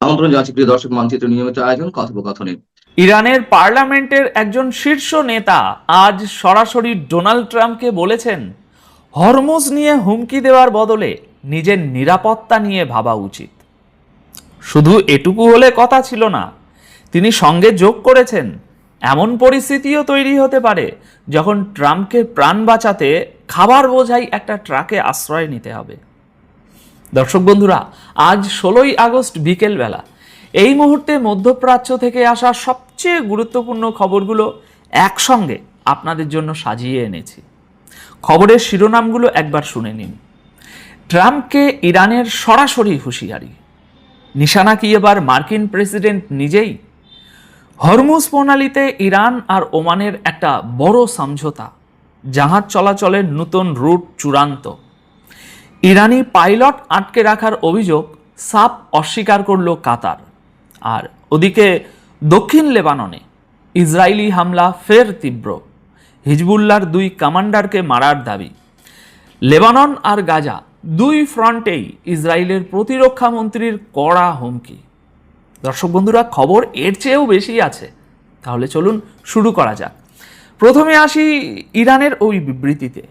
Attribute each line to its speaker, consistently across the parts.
Speaker 1: আমন্ত্রণ জানাচ্ছি প্রিয় দর্শক মানচিত্র নিয়মিত আয়োজন কথোপকথনে।
Speaker 2: ইরানের পার্লামেন্টের একজন শীর্ষ নেতা আজ সরাসরি ডোনাল্ড ট্রাম্পকে বলেছেন, হরমুজ নিয়ে হুমকি দেওয়ার বদলে নিজের নিরাপত্তা নিয়ে ভাবা উচিত। শুধু এটুকু হলে কথা ছিল না, তিনি সঙ্গে যোগ করেছেন, এমন পরিস্থিতিও তৈরি হতে পারে যখন ট্রাম্পকে প্রাণ বাঁচাতে খাবার বোঝাই একটা ট্রাকে আশ্রয় নিতে হবে। দর্শক বন্ধুরা, আজ 16ই আগস্ট বিকেলবেলা এই মুহূর্তে মধ্যপ্রাচ্য থেকে আসা সবচেয়ে গুরুত্বপূর্ণ খবরগুলো একসঙ্গে আপনাদের জন্য সাজিয়ে এনেছি। খবরের শিরোনামগুলো একবার শুনে নিন। ট্রাম্পকে ইরানের সরাসরি হুঁশিয়ারি, নিশানা কি এবার মার্কিন প্রেসিডেন্ট নিজেই? হরমুজ প্রণালীতে ইরান আর ওমানের একটা বড় সমঝোতা, জাহাজ চলাচলের নতুন রুট চূড়ান্ত। ইরানি পাইলট আটকে রাখার অভিযোগ সাফ অস্বীকার করল কাতার। আর ওদিকে দক্ষিণ লেবাননে ইসরায়েলি হামলা ফের তীব্র, হিজবুল্লাহর 2 কমান্ডারকে মারার দাবি। লেবানন আর গাজা দুই ফ্রন্টেই ইসরায়েলের প্রতিরক্ষা মন্ত্রীর কড়া হুমকি। দর্শক বন্ধুরা, খবর এর চেয়েও বেশি আছে, তাহলে চলুন শুরু করা যাক। প্রথমে আসি ইরানের ওই বিবৃতিতে।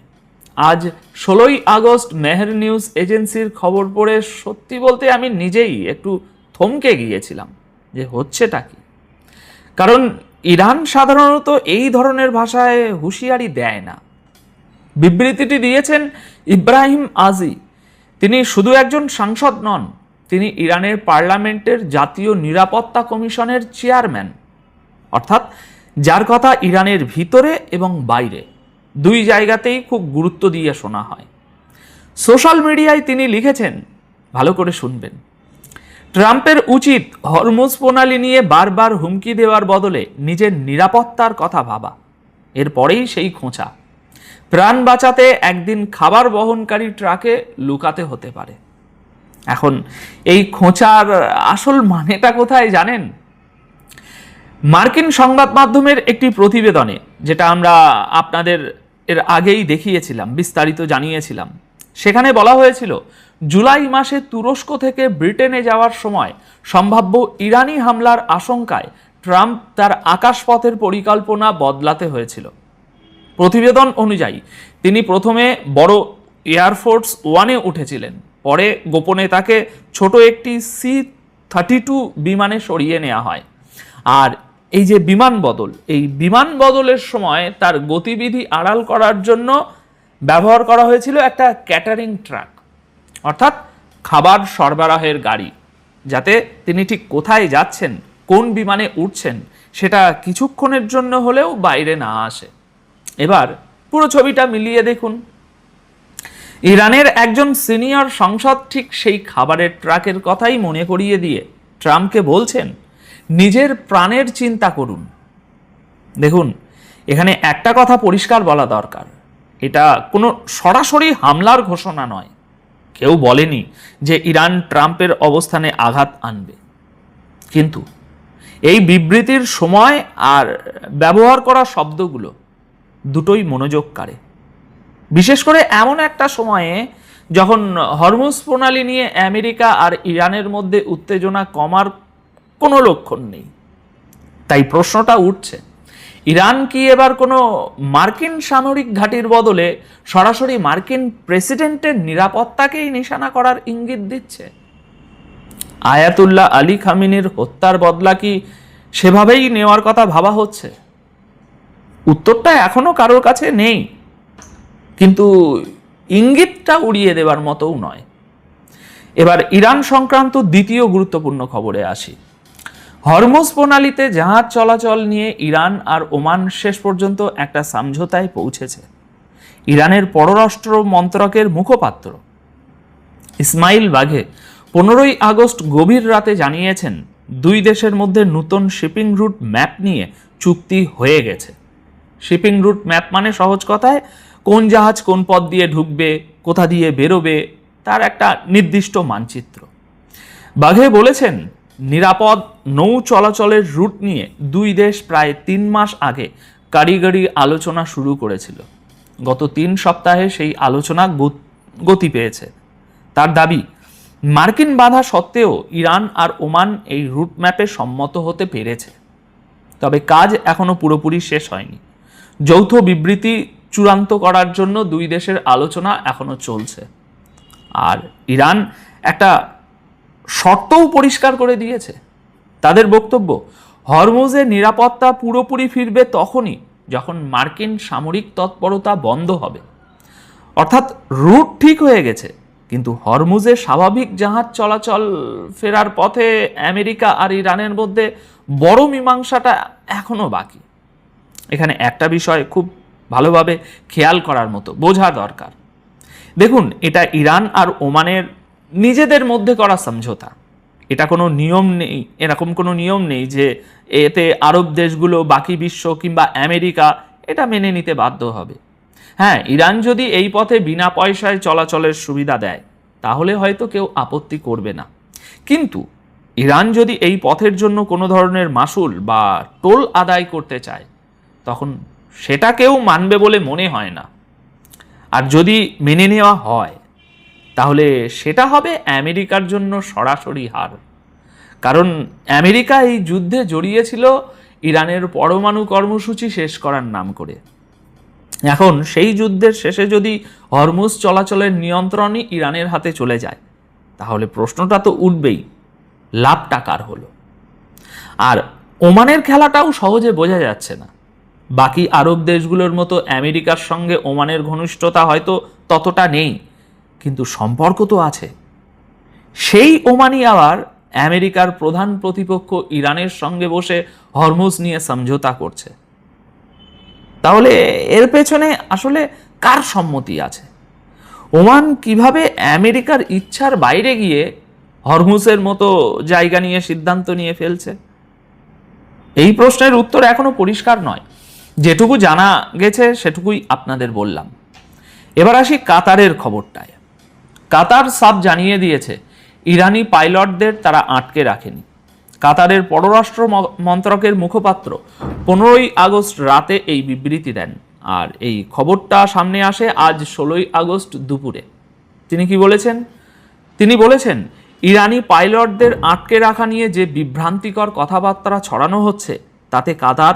Speaker 2: আজ 16ই আগস্ট মেহের নিউজ এজেন্সির খবর পড়ে সত্যি বলতে আমি নিজেই একটু থমকে গিয়েছিলাম যে হচ্ছেটা কি। কারণ ইরান সাধারণত এই ধরনের ভাষায় হুঁশিয়ারি দেয় না। বিবৃতিটি দিয়েছেন ইব্রাহিম আজি। তিনি শুধু একজন সাংসদ নন, তিনি ইরানের পার্লামেন্টের জাতীয় নিরাপত্তা কমিশনের চেয়ারম্যান, অর্থাৎ যার কথা ইরানের ভিতরে এবং বাইরে দুই জায়গাতেই খুব গুরুত্ব দিয়ে শোনা হয়। সোশ্যাল মিডিয়ায় তিনি লিখেছেন, ভালো করে শুনবেন, ট্রাম্পের উচিত হরমুজ প্রণালী নিয়ে বারবার হুমকি দেওয়ার বদলে নিজের নিরাপত্তার কথা ভাবা। এরপরেই সেই খোঁচা, প্রাণ বাঁচাতে একদিন খাবার বহনকারী ট্রাকে লুকাতে হতে পারে। এখন এই খোঁচার আসল মানেটা কোথায় জানেন? মার্কিন সংবাদ মাধ্যমের একটি প্রতিবেদনে, যেটা আমরা আপনাদের এর আগেই দেখিয়েছিলাম, বিস্তারিত জানিয়েছিলাম, সেখানে বলা হয়েছিল জুলাই মাসে তুরস্ক থেকে ব্রিটেনে যাওয়ার সময় সম্ভাব্য ইরানি হামলার আশঙ্কায় ট্রাম্প তার আকাশপথের পরিকল্পনা বদলাতে হয়েছিল। প্রতিবেদন অনুযায়ী তিনি প্রথমে বড় এয়ারফোর্স 1-এ উঠেছিলেন, পরে গোপনে তাকে ছোট একটি C-32 বিমানে সরিয়ে নেওয়া হয়। আর এই যে বিমান বদল, এই বিমান বদলের সময় তার গতিবিধি আড়াল করার জন্য ব্যবহার করা হয়েছিল একটা ক্যাটারিং ট্রাক, অর্থাৎ খাবার সরবরাহের গাড়ি, যাতে তিনি ঠিক কোথায় যাচ্ছেন, কোন বিমানে উঠছেন, সেটা কিছুক্ষণের জন্য হলেও বাইরে না আসে। এবার পুরো ছবিটা মিলিয়ে দেখুন। ইরানের একজন সিনিয়র সংসদ ঠিক সেই খাবারের ট্রাকের কথাই মনে করিয়ে দিয়ে ট্রাম্পকে বলছেন, নিজের প্রাণের চিন্তা করুন। দেখুন, এখানে একটা কথা পরিষ্কার বলা দরকার, এটা কোনো সরাসরি হামলার ঘোষণা নয়। কেউ বলেনি যে ইরান ট্রাম্পের অবস্থানে আঘাত আনবে, কিন্তু এই বিবৃতির সময় আর ব্যবহার করা শব্দগুলো দুটোই মনোযোগ কাড়ে। বিশেষ করে এমন একটা সময়ে যখন হরমুজ প্রণালী নিয়ে আমেরিকা আর ইরানের মধ্যে উত্তেজনা কমার কোনো লক্ষণ নেই। তাই প্রশ্নটা উঠছে, ইরান কি এবার কোনো মার্কিন সামরিক ঘাঁটির বদলে সরাসরি মার্কিন প্রেসিডেন্টের নিরাপত্তাকেই নিশানা করার ইঙ্গিত দিচ্ছে? আয়াতুল্লাহ আলী খামেনির হত্যার বদলা কি সেভাবেই নেওয়ার কথা ভাবা হচ্ছে? উত্তরটা এখনো কারোর কাছে নেই, কিন্তু ইঙ্গিতটা উড়িয়ে দেওয়ার মতোও নয়। এবার ইরান সংক্রান্ত দ্বিতীয় গুরুত্বপূর্ণ খবরে আসি। হরমুজ প্রণালীতে জাহাজ চলাচল নিয়ে ইরান আর ওমান শেষ পর্যন্ত একটা সমঝোতায় পৌঁছেছে। ইরানের পররাষ্ট্র মন্ত্রকের মুখপাত্র ইসমাইল বাঘে 15ই আগস্ট গভীর রাতে জানিয়েছেন, দুই দেশের মধ্যে নতুন শিপিং রুট ম্যাপ নিয়ে চুক্তি হয়ে গেছে। শিপিং রুট ম্যাপ মানে সহজ কথায় কোন জাহাজ কোন পথ দিয়ে ঢুকবে, কোথা দিয়ে বেরোবে, তার একটা নির্দিষ্ট মানচিত্র। বাঘে বলেছেন, নিরাপদ নৌ চলাচলের রুট নিয়ে দুই দেশ প্রায় 3 মাস আগে কারিগরি আলোচনা শুরু করেছিল। গত 3 সপ্তাহে সেই আলোচনা গতি পেয়েছে। তার দাবি, মার্কিন বাধা সত্ত্বেও ইরান আর ওমান এই রুট ম্যাপে সম্মত হতে পেরেছে। তবে কাজ এখনো পুরোপুরি শেষ হয়নি। যৌথ বিবৃতি চূড়ান্ত করার জন্য দুই দেশের আলোচনা এখনো চলছে। আর ইরান একটা শর্তও পরিষ্কার করে দিয়েছে। তাদের বক্তব্য, হরমুজের নিরাপত্তা পুরোপুরি ফিরবে তখনই যখন মার্কিন সামরিক তৎপরতা বন্ধ হবে। অর্থাৎ রুট ঠিক হয়ে গেছে, কিন্তু হরমুজের স্বাভাবিক জাহাজ চলাচল ফেরার পথে আমেরিকা আর ইরানের মধ্যে বড় মীমাংসাটা এখনো বাকি। এখানে একটা বিষয় খুব ভালোভাবে খেয়াল করার মতো, বোঝা দরকার। দেখুন, এটা ইরান আর ওমানের নিজেদের মধ্যে করা সমঝোতা। এটা কোনো নিয়ম নেই, এরকম কোনো নিয়ম নেই যে এতে আরব দেশগুলো, বাকি বিশ্ব কিংবা আমেরিকা এটা মেনে নিতে বাধ্য হবে। হ্যাঁ, ইরান যদি এই পথে বিনা পয়সায় চলাচলের সুবিধা দেয় তাহলে হয়তো কেউ আপত্তি করবে না, কিন্তু ইরান যদি এই পথের জন্য কোনো ধরনের মাসুল বা টোল আদায় করতে চায় তখন সেটা কেউ মানবে বলে মনে হয় না। আর যদি মেনে নেওয়া হয় তাহলে সেটা হবে আমেরিকার জন্য সরাসরি হার। কারণ আমেরিকা এই যুদ্ধে জড়িয়েছিল ইরানের পরমাণু কর্মসূচি শেষ করার নাম করে। এখন সেই যুদ্ধের শেষে যদি হরমুজ চলাচলের নিয়ন্ত্রণই ইরানের হাতে চলে যায় তাহলে প্রশ্নটা তো উঠবেই, লাভটা কার হলো? আর ওমানের খেলাটাও সহজে বোঝা যাচ্ছে না। বাকি আরব দেশগুলোর মতো আমেরিকার সঙ্গে ওমানের ঘনিষ্ঠতা হয়তো ততটা নেই, কিন্তু সম্পর্ক তো আছে। সেই ওমানি আবার আমেরিকার প্রধান প্রতিপক্ষ ইরানের সঙ্গে বসে হরমুজ নিয়ে সমঝোতা করছে। তাহলে এর পেছনে আসলে কার সম্মতি আছে? ওমান কিভাবে আমেরিকার ইচ্ছার বাইরে গিয়ে হরমুজের মতো জায়গা নিয়ে সিদ্ধান্ত নিয়ে ফেলছে? এই প্রশ্নের উত্তর এখনো পরিষ্কার নয়। যেটুকু জানা গেছে সেটুকুই আপনাদের বললাম। এবার আসি কাতারের খবরটায়। কাতার সাফ জানিয়ে দিয়েছে ইরানি পাইলটদের তারা আটকে রাখেনি। কাতারের পররাষ্ট্র মন্ত্রকের মুখপাত্র 15ই আগস্ট রাতে এই বিবৃতি দেন, আর এই খবরটা সামনে আসে আজ 16ই আগস্ট দুপুরে। তিনি কি বলেছেন? তিনি বলেছেন, ইরানি পাইলটদের আটকে রাখা নিয়ে যে বিভ্রান্তিকর কথাবার্তা ছড়ানো হচ্ছে তাতে কাতার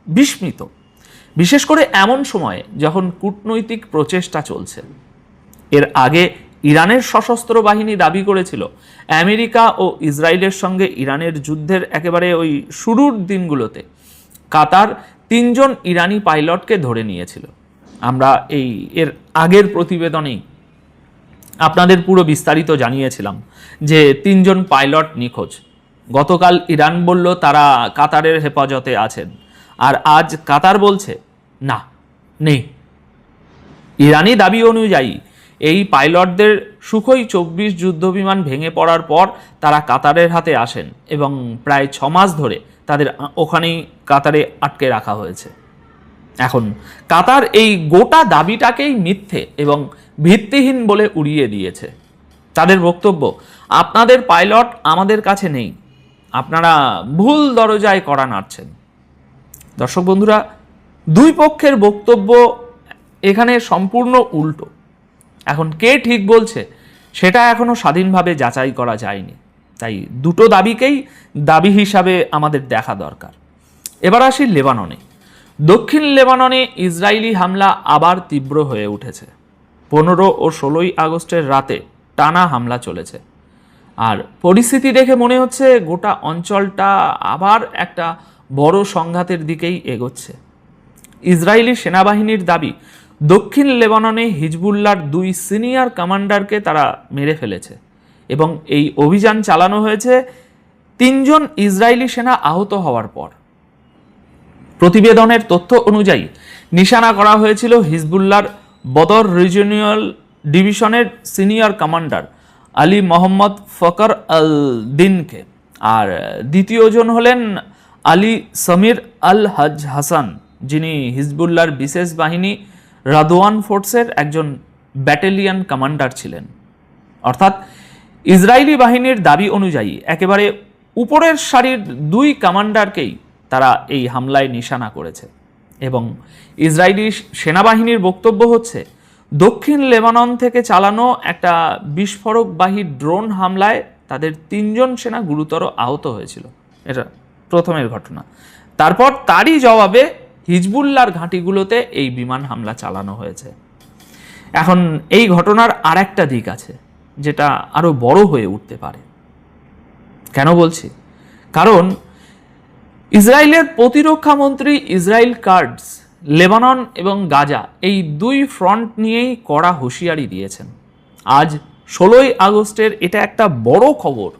Speaker 2: বিস্মিত, বিশেষ করে এমন সময়ে যখন কূটনৈতিক প্রচেষ্টা চলছে। এর আগে ইরানের সশস্ত্র বাহিনী দাবি করেছিল আমেরিকা ও ইসরায়েলের সঙ্গে ইরানের যুদ্ধের একেবারে ওই শুরুর দিনগুলোতে কাতার 3 জন ইরানি পাইলটকে ধরে নিয়েছিল। আমরা এর আগের প্রতিবেদনেই আপনাদের পুরো বিস্তারিত জানিয়েছিলাম যে 3 জন পাইলট নিখোঁজ। গতকাল ইরান বলল তারা কাতারের হেফাজতে আছেন, আর আজ কাতার বলছে না, নেই। ইরানি দাবি অনুযায়ী এই পাইলটদের সুখোই 24 যুদ্ধবিমান ভেঙে পড়ার পর তারা কাতারের হাতে আসেন এবং প্রায় 6 মাস ধরে তাদের ওখানেই কাতারে আটকে রাখা হয়েছে। এখন কাতার এই গোটা দাবিটাকেই মিথ্যে এবং ভিত্তিহীন বলে উড়িয়ে দিয়েছে। তাদের বক্তব্য, আপনাদের পাইলট আমাদের কাছে নেই, আপনারা ভুল দরজায় কড়া নাড়ছেন। দর্শক বন্ধুরা, দুই পক্ষের বক্তব্য এখানে সম্পূর্ণ উল্টো। এখন কে ঠিক বলছে সেটা এখনো স্বাধীনভাবে যাচাই করা যায়নি, তাই দুটো দাবিকেই দাবি হিসাবে আমাদের দেখা দরকার। এবার আসি লেবাননে। দক্ষিণ লেবাননে ইসরায়েলি হামলা আবার তীব্র হয়ে উঠেছে। 15 ও 16ই আগস্টের রাতে টানা হামলা চলেছে, আর পরিস্থিতি দেখে মনে হচ্ছে গোটা অঞ্চলটা আবার একটা বড় সংঘাতের দিকেই এগোচ্ছে। ইসরায়েলি সেনাবাহিনীর দাবি, দক্ষিণ লেবাননে হিজবুল্লাহর 2 সিনিয়র কমান্ডারকে তারা মেরে ফেলেছে এবং এই অভিযান চালানো হয়েছে 3 জন ইসরায়েলি সেনা আহত হওয়ার পর। প্রতিবেদনের তথ্য অনুযায়ী নিশানা করা হয়েছিল হিজবুল্লাহর বদর রিজিওনাল ডিভিশনের senior commander Ali Mohammad Fakhr al দিনকে, আর দ্বিতীয়জন হলেন আলী সমীর আল হজ হাসান, যিনি হিজবুল্লাহর বিশেষ বাহিনী রাদওয়ান ফোর্সের একজন ব্যাটালিয়ন কমান্ডার ছিলেন। অর্থাৎ ইসরায়েলি বাহিনীর দাবি অনুযায়ী একেবারে উপরের সারির 2 কমান্ডারকেই তারা এই হামলায় নিশানা করেছে এবং ইসরায়েলি সেনাবাহিনীর বক্তব্য হচ্ছে দক্ষিণ লেবানন থেকে চালানো একটা বিস্ফোরকবাহী ড্রোন হামলায় তাদের 3 সেনা গুরুতর আহত হয়েছিল। এটা প্রথমের ঘটনা। তারপর তারই জবাবে হিজবুল্লাহর ঘাঁটিগুলোতে এই বিমান হামলা চালানো হয়েছে। এখন এই ঘটনার আর একটা দিক আছে যেটা আরো বড় হয়ে উঠতে পারে। কেন বলছি? কারণ ইসরায়েলের প্রতিরক্ষা মন্ত্রী ইসরায়েল কাটজ লেবানন এবং গাজা এই 2 ফ্রন্ট নিয়েই কড়া হুঁশিয়ারি দিয়েছেন। আজ 16ই আগস্টের এটা একটা বড় খবর।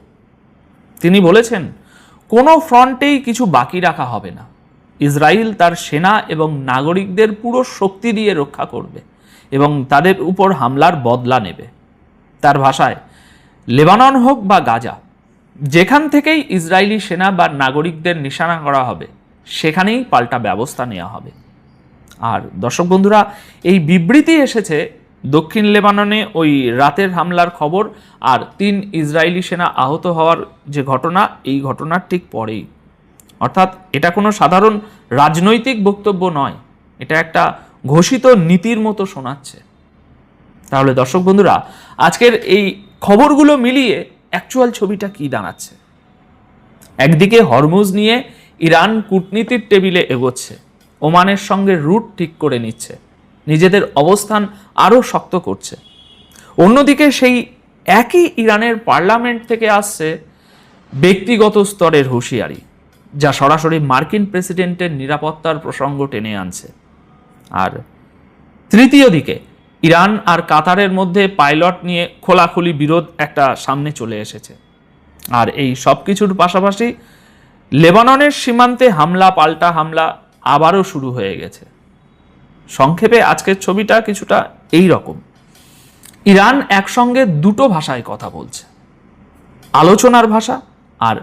Speaker 2: তিনি বলেছেন, কোনো ফ্রন্টেই কিছু বাকি রাখা হবে না। ইসরায়েল তার সেনা এবং নাগরিকদের পুরো শক্তি দিয়ে রক্ষা করবে এবং তাদের উপর হামলার বদলা নেবে। তার ভাষায়, লেবানন হোক বা গাজা, যেখান থেকেই ইসরায়েলি সেনা বা নাগরিকদের নিশানা করা হবে সেখানেই পাল্টা ব্যবস্থা নেওয়া হবে। আর দর্শক বন্ধুরা, এই বিবৃতি এসেছে দক্ষিণ লেবাননে ওই রাতের হামলার খবর আর 3 ইসরায়েলি সেনা আহত হওয়ার যে ঘটনা, এই ঘটনার ঠিক পরেই। অর্থাৎ এটা কোনো সাধারণ রাজনৈতিক বক্তব্য নয়, এটা একটা ঘোষিত নীতির মতো শোনাচ্ছে। তাহলে দর্শক বন্ধুরা, আজকের এই খবরগুলো মিলিয়ে অ্যাকচুয়াল ছবিটা কি দাঁড়াচ্ছে? একদিকে হরমুজ নিয়ে ইরান কূটনীতির টেবিলে এগোচ্ছে, ওমানের সঙ্গে রুট ঠিক করে নিচ্ছে, নিজেদের অবস্থান আরও শক্ত করছে। অন্যদিকে সেই একই ইরানের পার্লামেন্ট থেকে আসছে ব্যক্তিগত স্তরের হুঁশিয়ারি, যা সরাসরি মার্কিন প্রেসিডেন্টের নিরাপত্তার প্রসঙ্গ টেনে আনছে। আর তৃতীয় দিকে ইরান আর কাতারের মধ্যে পাইলট নিয়ে খোলাখুলি বিরোধ একটা সামনে চলে এসেছে। আর এই সব কিছুর পাশাপাশি লেবাননের সীমান্তে হামলা পাল্টা হামলা আবারও শুরু হয়ে গেছে। সংক্ষেপে আজকের ছবিটা কিছুটা এই রকম। ইরান একসঙ্গে 2টো ভাষায় কথা বলছে, আলোচনার ভাষা আর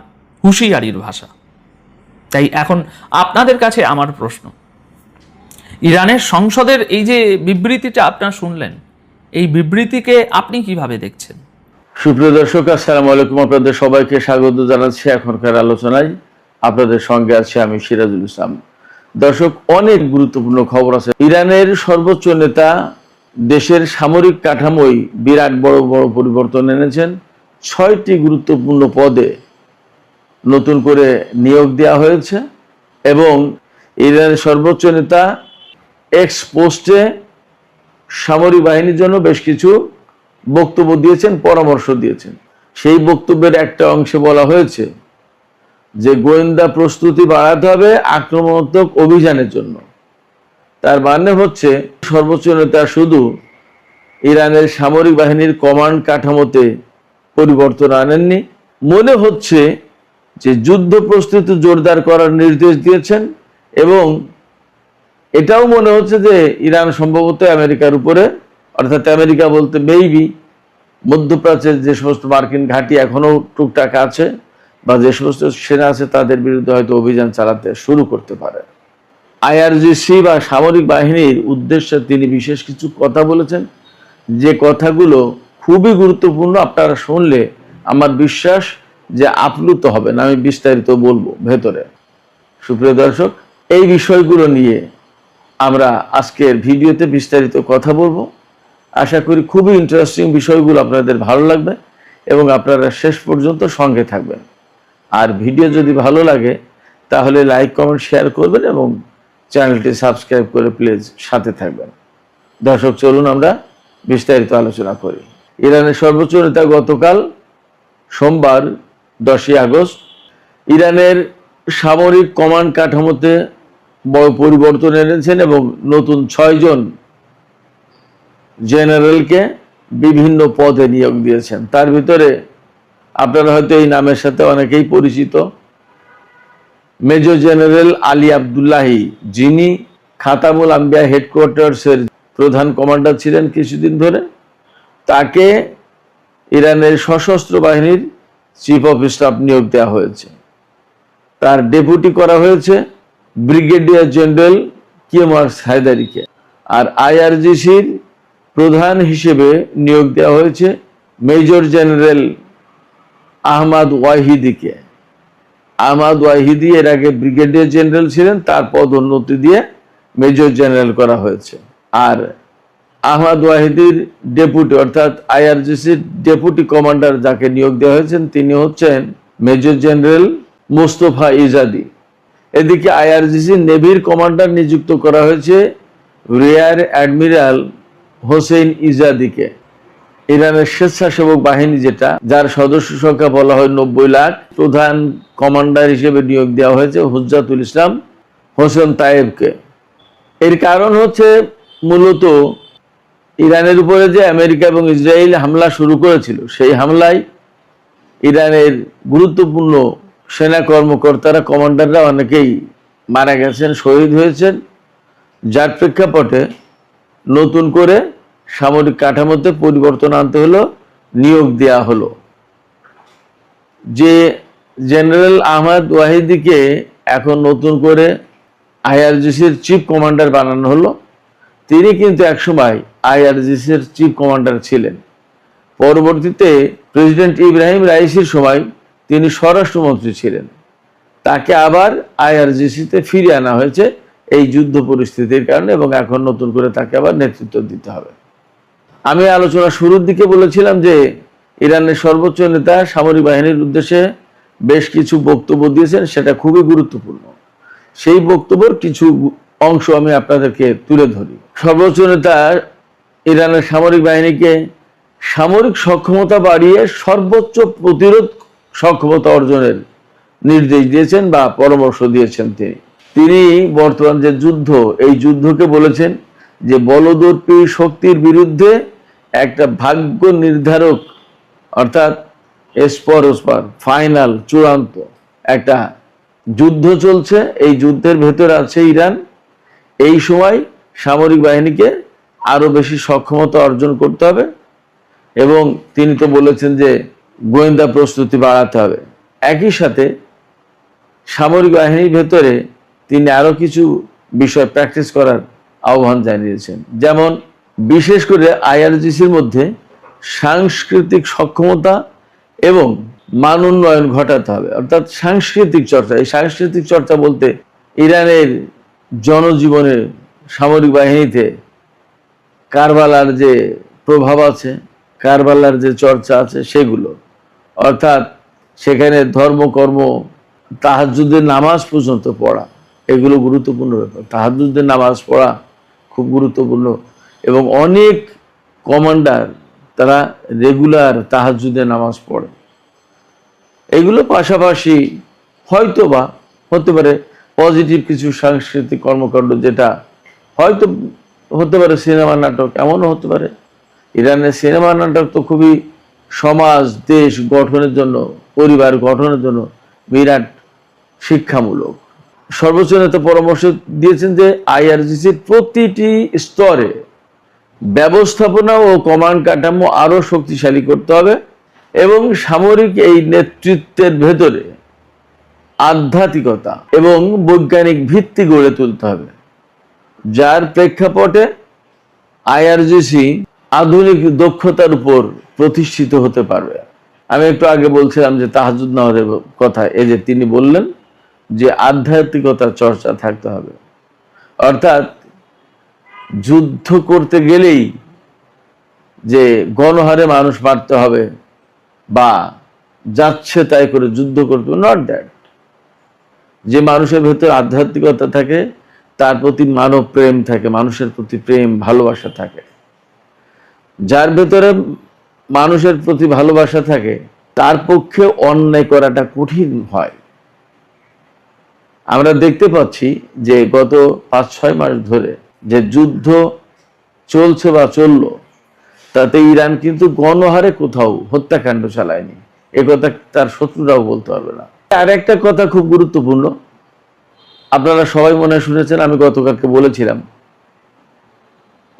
Speaker 2: হুঁশিয়ারির ভাষা। তাই এখন আপনাদের কাছে আমার প্রশ্ন, ইরানের সংসদের এই যে বিবৃতিটা আপনারা শুনলেন, এই বিবৃতিকে আপনি কিভাবে দেখছেন?
Speaker 3: সুপ্রিয় দর্শক, আসসালামু আলাইকুম। আপনাদের সবাইকে স্বাগত জানাচ্ছি এখনকার আলোচনায়। আপনাদের সঙ্গে আছি আমি সিরাজুল ইসলাম। দর্শক, অনেক গুরুত্বপূর্ণ খবর আছে। ইরানের সর্বোচ্চ নেতা দেশের সামরিক কাঠামোয় বিরাট বড় বড় পরিবর্তন এনেছেন। 6টি গুরুত্বপূর্ণ পদে নতুন করে নিয়োগ দেওয়া হয়েছে এবং ইরানের সর্বোচ্চ নেতা এক্স পোস্টে সামরিক বাহিনীর জন্য বেশ কিছু বক্তব্য দিয়েছেন, পরামর্শ দিয়েছেন। সেই বক্তব্যের একটা অংশে বলা হয়েছে যে গোয়েন্দা প্রস্তুতি বাড়াতে হবে আক্রমণাত্মক অভিযানের জন্য। তার মানে হচ্ছে সর্বোচ্চ নেতা শুধু ইরানের সামরিক বাহিনীর কমান্ড কাঠামোতে পরিবর্তন আনেননি, মনে হচ্ছে যে যুদ্ধ প্রস্তুতি জোরদার করার নির্দেশ দিয়েছেন এবং এটাও মনে হচ্ছে যে ইরান সম্ভবত আমেরিকার উপরে, অর্থাৎ আমেরিকা বলতে মেবি মধ্যপ্রাচ্যের যে সমস্ত মার্কিন ঘাঁটি এখনো টুকটাক আছে বা যে সমস্ত সেনা আছে তাদের বিরুদ্ধে হয়তো অভিযান চালাতে শুরু করতে পারে। আইআরজিসি বা সামরিক বাহিনীর উদ্দেশ্যে তিনি বিশেষ কিছু কথা বলেছেন, যে কথাগুলো খুবই গুরুত্বপূর্ণ। আপনারা শুনলে আমার বিশ্বাস যে আপ্লুত হবেন। আমি বিস্তারিত বলবো ভেতরে। সুপ্রিয় দর্শক, এই বিষয়গুলো নিয়ে আমরা আজকের ভিডিওতে বিস্তারিত কথা বলবো। আশা করি খুবই ইন্টারেস্টিং বিষয়গুলো আপনাদের ভালো লাগবে এবং আপনারা শেষ পর্যন্ত সঙ্গে থাকবেন। আর ভিডিও যদি ভালো লাগে তাহলে লাইক কমেন্ট শেয়ার করবেন এবং চ্যানেলটি সাবস্ক্রাইব করে প্লিজ সাথে থাকবেন। দর্শক, চলুন আমরা বিস্তারিত আলোচনা করি। ইরানের সর্বোচ্চ নেতা গতকাল সোমবার 10ই আগস্ট ইরানের সামরিক কমান্ড কাঠামোতে বড় পরিবর্তন এনেছেন এবং নতুন 6 জন জেনারেলকে বিভিন্ন পদে নিয়োগ দিয়েছেন। তার ভিতরে আপনারা হয়তো এই নামের সাথে অনেকেই পরিচিত, মেজর জেনারেল আলী আবদুল্লাহি, যিনি খাতামুল আম্বিয়া হেডকোয়ার্টার্সের প্রধান কমান্ডার ছিলেন কিছুদিন ধরে। তাকে ইরানের সশস্ত্র বাহিনীর চিফ অফ স্টাফ নিয়োগ দেওয়া হয়েছে। তার ডেপুটি করা হয়েছে ব্রিগেডিয়ার জেনারেল কিমার হায়দারিকে। আর আইআরজিসির প্রধান হিসেবে নিয়োগ দেওয়া হয়েছে মেজর জেনারেল আহমদ ওয়াহিদিকে। আহমদ ওয়াহিদি এর আগে ব্রিগেডিয়ার জেনারেল ছিলেন, তার পদোন্নতি দিয়ে মেজর জেনারেল করা হয়েছে। আর আহমদ ওয়াহিদির ডেপুটি অর্থাৎ আইআরজিসির ডেপুটি কমান্ডার যাকে নিয়োগ দেওয়া হয়েছেন তিনি হচ্ছেন মেজর জেনারেল মোস্তফা ইজাদি। এদিকে আইআরজিসি নেভির কমান্ডার নিযুক্ত করা হয়েছে রিয়ার অ্যাডমিরাল হোসেন ইজাদিকে। ইরানের স্বেচ্ছাসেবক বাহিনী যেটা, যার সদস্য সংখ্যা বলা হয় 90 লাখ, প্রধান কমান্ডার হিসেবে নিয়োগ দেওয়া হয়েছে হুজ্জাতুল ইসলাম হোসেন তায়েবকে। এর কারণ হচ্ছে মূলত ইরানের উপরে যে আমেরিকা এবং ইসরায়েল হামলা শুরু করেছিল, সেই হামলায় ইরানের গুরুত্বপূর্ণ সেনা কর্মকর্তারা, কমান্ডাররা অনেকেই মারা গেছেন, শহীদ হয়েছেন, যার প্রেক্ষাপটে নতুন করে সামরিক কাঠামোতে পরিবর্তন আনতে হলো, নিয়োগ দেয়া হলো। যে জেনারেল আহমদ ওয়াহিদিকে এখন নতুন করে আইআরজিসির চিফ কমান্ডার বানানো হলো, তিনি কিন্তু একসময় আইআরজিসির চিফ কমান্ডার ছিলেন। পরবর্তীতে প্রেসিডেন্ট ইব্রাহিম রাইসির সময় তিনি স্বরাষ্ট্রমন্ত্রী ছিলেন। তাকে আবার আইআরজিসিতে ফিরিয়ে আনা হয়েছে এই যুদ্ধ পরিস্থিতির কারণে, এবং এখন নতুন করে তাকে আবার নেতৃত্ব দিতে হবে। আমি আলোচনা শুরুর দিকে বলেছিলাম যে ইরানের সর্বোচ্চ নেতা সামরিক বাহিনীর উদ্দেশ্যে বেশ কিছু বক্তব্য দিয়েছেন, সেটা খুবই গুরুত্বপূর্ণ। সেই বক্তব্যের কিছু অংশ আমি আপনাদেরকে তুলে ধরি। সর্বোচ্চ নেতা ইরানের সামরিক বাহিনীকে সামরিক সক্ষমতা বাড়িয়ে সর্বোচ্চ প্রতিরোধ সক্ষমতা অর্জনের নির্দেশ দিয়েছেন বা পরামর্শ দিয়েছেন। তিনি বর্তমান যে যুদ্ধ, এই যুদ্ধকে বলেছেন যে বলদর্পী শক্তির বিরুদ্ধে একটা ভাগ্য নির্ধারক, অর্থাৎ এসপর ফাইনাল, চূড়ান্ত একটা যুদ্ধ চলছে। এই যুদ্ধের ভেতরে আছে ইরান। এই সময় সামরিক বাহিনীকে আরো বেশি সক্ষমতা অর্জন করতে হবে, এবং তিনি তো বলেছেন যে গোয়েন্দা প্রস্তুতি বাড়াতে হবে। একই সাথে সামরিক বাহিনীর ভেতরে তিনি আরো কিছু বিষয় প্র্যাকটিস করার আহ্বান জানিয়েছেন। যেমন বিশেষ করে আইআরজিসির মধ্যে সাংস্কৃতিক সক্ষমতা এবং মান উন্নয়ন ঘটাতে হবে, অর্থাৎ সাংস্কৃতিক চর্চা। এই সাংস্কৃতিক চর্চা বলতে ইরানের জনজীবনে সামরিক বাহিনীতে কারবালার যে প্রভাব আছে, কারবালার যে চর্চা আছে, সেগুলো, অর্থাৎ সেখানে ধর্মকর্ম, তাহাজ্জুদের নামাজ পর্যন্ত পড়া, এগুলো গুরুত্বপূর্ণ ব্যাপার। তাহাজ্জুদের নামাজ পড়া খুব গুরুত্বপূর্ণ, এবং অনেক কমান্ডার তারা রেগুলার তাহাজ্জুদের নামাজ পড়ে। এগুলো পাশাপাশি হয়তো বা হতে পারে পজিটিভ কিছু সাংস্কৃতিক কর্মকাণ্ড, যেটা হয়তো হতে পারে সিনেমা নাটক, এমনও হতে পারে। ইরানের সিনেমা নাটক তো খুবই সমাজ দেশ গঠনের জন্য, পরিবার গঠনের জন্য বিরাট শিক্ষামূলক। সর্বোচ্চ নেতা পরামর্শ দিয়েছেন যে আইআরজিসির প্রতিটি স্তরে ব্যবস্থাপনা ও কমান্ড কাঠামো আরো শক্তিশালী করতে হবে, এবং সামরিক এই নেতৃত্বের ভেতরে আধ্যাত্মিকতা এবং বৈজ্ঞানিক ভিত্তি গড়ে তুলতে হবে, যার প্রেক্ষাপটে আইআরজিসি আধুনিক দক্ষতার উপর প্রতিষ্ঠিত হতে পারবে। আমি একটু আগে বলছিলাম যে তাহাজ্জুদ নামাজের কথা, এই যে তিনি বললেন যে আধ্যাত্মিকতার চর্চা থাকতে হবে, অর্থাৎ যুদ্ধ করতে গেলেই যে গণহারে মানুষ মারতে হবে বা যাচ্ছে তাই করে যুদ্ধ করতে হবে, নট দ্যাট। যে মানুষের ভেতরে আধ্যাত্মিকতা থাকে, তার প্রতি মানব প্রেম থাকে, মানুষের প্রতি প্রেম ভালোবাসা থাকে। যার ভেতরে মানুষের প্রতি ভালোবাসা থাকে, তার পক্ষে অন্যায় করাটা কঠিন হয়। আমরা দেখতে পাচ্ছি যে গত 5-6 মাস ধরে যে যুদ্ধ চলছে বা চললো, তাতে ইরান কিন্তু গণহারে কোথাও হত্যাকাণ্ড চালায়নি। একথা তার শত্রুরাও বলতে পারবে না। আর একটা কথা খুব গুরুত্বপূর্ণ, আপনারা সবাই মনে শুনেছেন, আমি গতকালকে বলেছিলাম,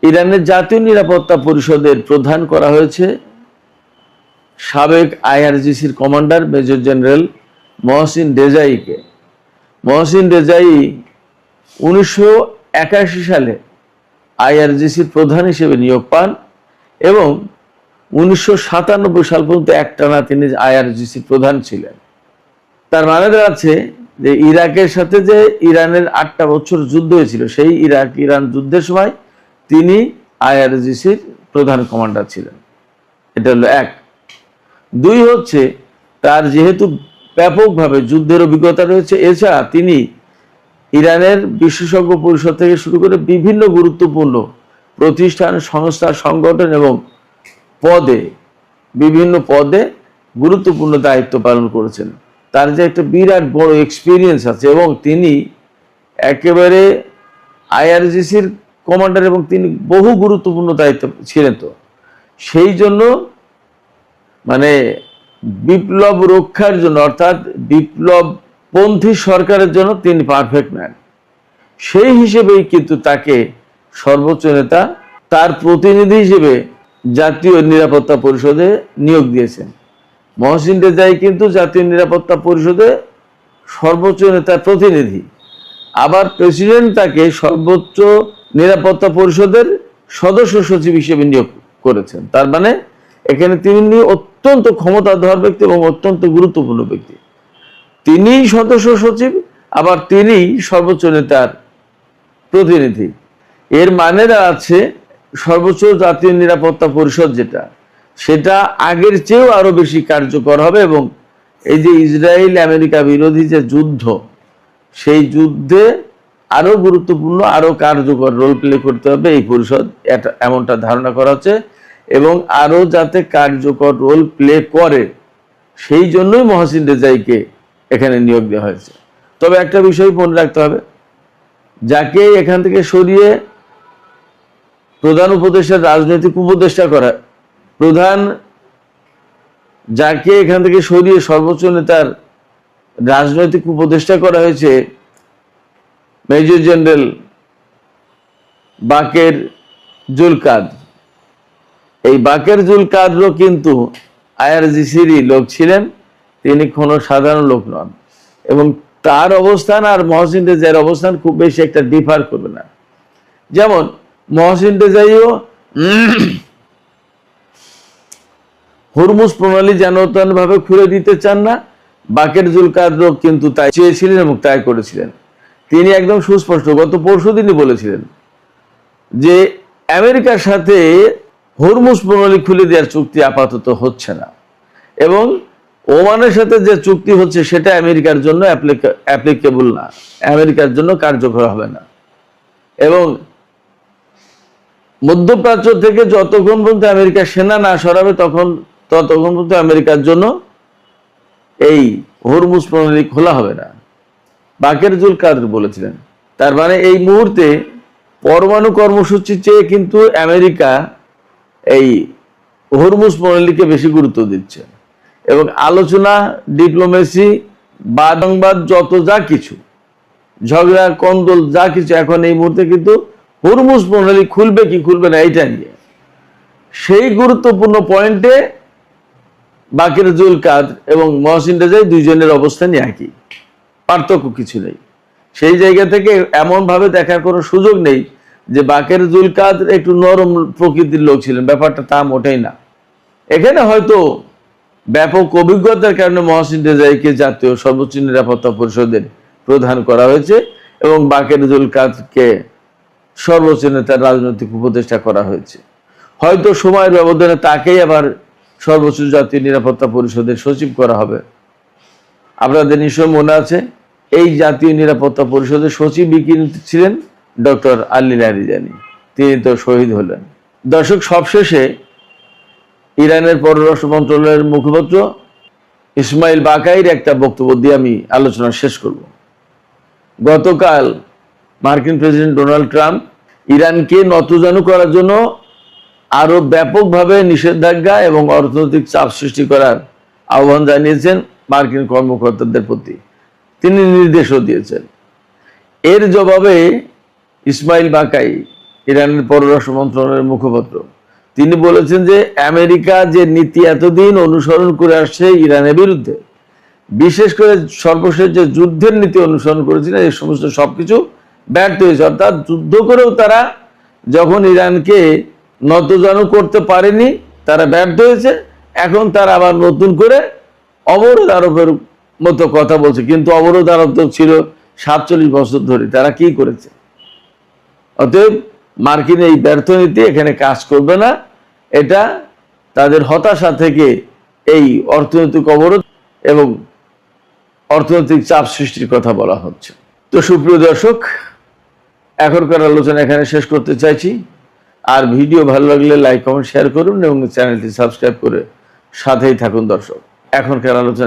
Speaker 3: ইরানের জাতীয় নিরাপত্তা পরিষদের প্রধান করা হয়েছে সাবেক আইআরজিসির কমান্ডার মেজর জেনারেল মহসিন রেজাইকে। মহসিন রেজাই 1981 সালে আইআরজিসির প্রধান হিসেবে নিয়োগ পান, এবং 1997 সাল পর্যন্ত একটানা তিনি আইআরজিসির প্রধান ছিলেন। তার মানে দাঁড়াচ্ছে যে ইরাকের সাথে যে ইরানের 8টা বছর যুদ্ধ হয়েছিল, সেই ইরাক ইরান যুদ্ধের সময় তিনি IRGC-র প্রধান কমান্ডার ছিলেন। এটা হলো এক। দুই হচ্ছে, তার যেহেতু ব্যাপকভাবে যুদ্ধের অভিজ্ঞতা রয়েছে, এছাড়া তিনি ইরানের বিশেষজ্ঞ পরিষদ থেকে শুরু করে বিভিন্ন গুরুত্বপূর্ণ প্রতিষ্ঠান, সংস্থা, সংগঠন এবং বিভিন্ন পদে গুরুত্বপূর্ণ দায়িত্ব পালন করেছেন। তার যে একটা বিরাট বড় এক্সপিরিয়েন্স আছে, এবং তিনি একেবারে IRGC-র কমান্ডার, এবং তিনি বহু গুরুত্বপূর্ণ দায়িত্ব ছিলেন। তো সেই জন্য মানে বিপ্লব রক্ষার জন্য, অর্থাৎ বিপ্লবপন্থী সরকারের জন্য তিনি পারফেক্ট ম্যান। সেই হিসেবেই কিন্তু তাকে সর্বোচ্চ নেতা তার প্রতিনিধি হিসেবে জাতীয় নিরাপত্তা পরিষদে নিয়োগ দিয়েছেন। মহসিন রেজাই কিন্তু জাতীয় নিরাপত্তা পরিষদে সর্বোচ্চ নেতার প্রতিনিধি। আবার প্রেসিডেন্ট তাকে সর্বোচ্চ নিরাপত্তা পরিষদের সদস্য সচিব হিসেবে নিয়োগ করেছেন। তার মানে এখানে তিনি অত্যন্ত ক্ষমতাধর ব্যক্তি এবং অত্যন্ত গুরুত্বপূর্ণ ব্যক্তি। তিনিই সদস্য সচিব, আবার তিনি সর্বোচ্চ নেতার প্রতিনিধি। এর মানে দাঁড়াচ্ছে সর্বোচ্চ জাতীয় নিরাপত্তা পরিষদ সেটা আগের চেয়েও আরো বেশি কার্যকর হবে, এবং এই যে ইসরায়েল আমেরিকা বিরোধী যে যুদ্ধ, সেই যুদ্ধে আরো গুরুত্বপূর্ণ, আরো কার্যকর রোল প্লে করতে হবে এই পরিষদ, এমনটা ধারণা করা হচ্ছে। এবং আরো যাতে কার্যকর রোল প্লে করে, সেই জন্যই মহসিন রেজাইকে এখানে নিয়োগ দেওয়া হয়েছে। তবে একটা বিষয় মনে রাখতে হবে, যাকে এখান থেকে সরিয়ে প্রধান উপদেষ্টার রাজনৈতিক উপদেষ্টা করা, যাকে এখান থেকে সরিয়ে সর্বোচ্চ নেতার রাজনৈতিক উপদেষ্টা করা হয়েছে মেজর জেনারেল বাকের জুলকাদ। এই বাকের জুলকাদরও কিন্তু IRGC-রই লোক ছিলেন, তিনি কোনো সাধারণ লোক নন, এবং তার অবস্থান আর মহসিন রেজাইয়ের অবস্থান খুব বেশি একটা ডিফার করবে না। যেমন মহসিন রেজাইও হরমুজ প্রণালী ভাবে খুলে দিতে চান না, বাকের জুলকাদরও কিন্তু তাই চেয়েছিলেন এবং তাই করেছিলেন। তিনি একদম সুস্পষ্ট গত পরশুদিনই বলেছিলেন যে আমেরিকার সাথে হরমুজ প্রণালী খুলে দেওয়ার চুক্তি আপাতত হচ্ছে না, এবং ওমানের সাথে যে চুক্তি হচ্ছে সেটা আমেরিকার জন্য অ্যাপ্লিকেবল না, আমেরিকার জন্য কার্যকর হবে না। এবং মধ্যপ্রাচ্য থেকে যতক্ষণ পর্যন্ত আমেরিকা সেনা না সরাবে ততক্ষণ পর্যন্ত আমেরিকার জন্য এই হরমুজ প্রণালী খোলা হবে না, বাকের জুলকাদর বলেছিলেন। তার মানে এই মুহূর্তে পরমাণু কর্মসূচি চেয়ে কিন্তু আমেরিকা এই হরমুজ প্রণালীকে বেশি গুরুত্ব দিচ্ছে, এবং আলোচনা, ডিপ্লোমেসি, বাদ যত যা কিছু ঝগড়া কন্দল যা কিছু এখন এই মুহূর্তে কিন্তু হরমুজ প্রণালী খুলবে কি খুলবে না এইটা নিয়ে। সেই গুরুত্বপূর্ণ পয়েন্টে বাকের জুলকাদ এবং মহসিন রেজাই দুইজনের অবস্থানই একই, পার্থক্য কিছু নেই। সেই জায়গা থেকে এমন ভাবে দেখার কোনো সুযোগ নেই যে বাকের জুলকাদ একটু নরম প্রকৃতির লোক ছিলেন, ব্যাপারটা তা মোটেই না। এখানে হয়তো ব্যাপক অভিজ্ঞতার কারণে মহসিন রেজাইকে জাতীয় সর্বোচ্চ নিরাপত্তা পরিষদের প্রধান করা হয়েছে, এবং বাকের জুলকাদকে সর্বোচ্চ নেতার রাজনৈতিক উপদেষ্টা করা হয়েছে। হয়তো সময়ের ব্যবধানে তাকেই আবার সর্বোচ্চ জাতীয় নিরাপত্তা পরিষদের সচিব করা হবে। আপনাদের নিশ্চয় মনে আছে, এই জাতীয় নিরাপত্তা পরিষদের সচিবই কিন্তু ছিলেন ডক্টর আলী লারিজানি, তিনি তো শহীদ হলেন। দর্শক, সবশেষে ইরানের পররাষ্ট্র মন্ত্রণালয়ের মুখপাত্র ইসমাইল বাকাইর একটা বক্তব্য দিয়ে আমি আলোচনা শেষ করব। গতকাল মার্কিন প্রেসিডেন্ট ডোনাল্ড ট্রাম্প ইরানকে নতজানু করার জন্য আরো ব্যাপকভাবে নিষেধাজ্ঞা এবং অর্থনৈতিক চাপ সৃষ্টি করার আহ্বান জানিয়েছেন মার্কিন কর্মকর্তাদের প্রতি, তিনি নির্দেশও দিয়েছেন। এর জবাবে ইসমাইল বাকাই, ইরানের পররাষ্ট্র মন্ত্রণালয়ের মুখপাত্র, তিনি বলেছেন যে আমেরিকা যে নীতি এতদিন অনুসরণ করে আসছে ইরানের বিরুদ্ধে, বিশেষ করে সর্বশেষ যে যুদ্ধের নীতি অনুসরণ করেছিলেন, এই সমস্ত সবকিছু ব্যর্থ হয়েছে। অর্থাৎ যুদ্ধ করেও তারা যখন ইরানকে নতজানু করতে পারেনি, তারা ব্যর্থ হয়েছে। এখন তারা আবার নতুন করে অবরোধ আরোপের মতো কথা বলছে, কিন্তু অবরোধ আরোপ তো ছিল 47 বছর ধরে, তারা কি করেছে? অতএব মার্কিন এই ব্যর্থ নীতি এখানে কাজ করবে না। এটা তাদের হতাশা থেকে এই অর্থনৈতিক অবরোধ এবং অর্থনৈতিক চাপ সৃষ্টির কথা বলা হচ্ছে। তো সুপ্রিয় দর্শক, এখনকার আলোচনা এখানে শেষ করতে চাইছি। আর ভিডিও ভালো লাগলে লাইক, কমেন্ট, শেয়ার করুন এবং চ্যানেলটি সাবস্ক্রাইব করে সাথেই থাকুন দর্শক। এখনকার আলোচনা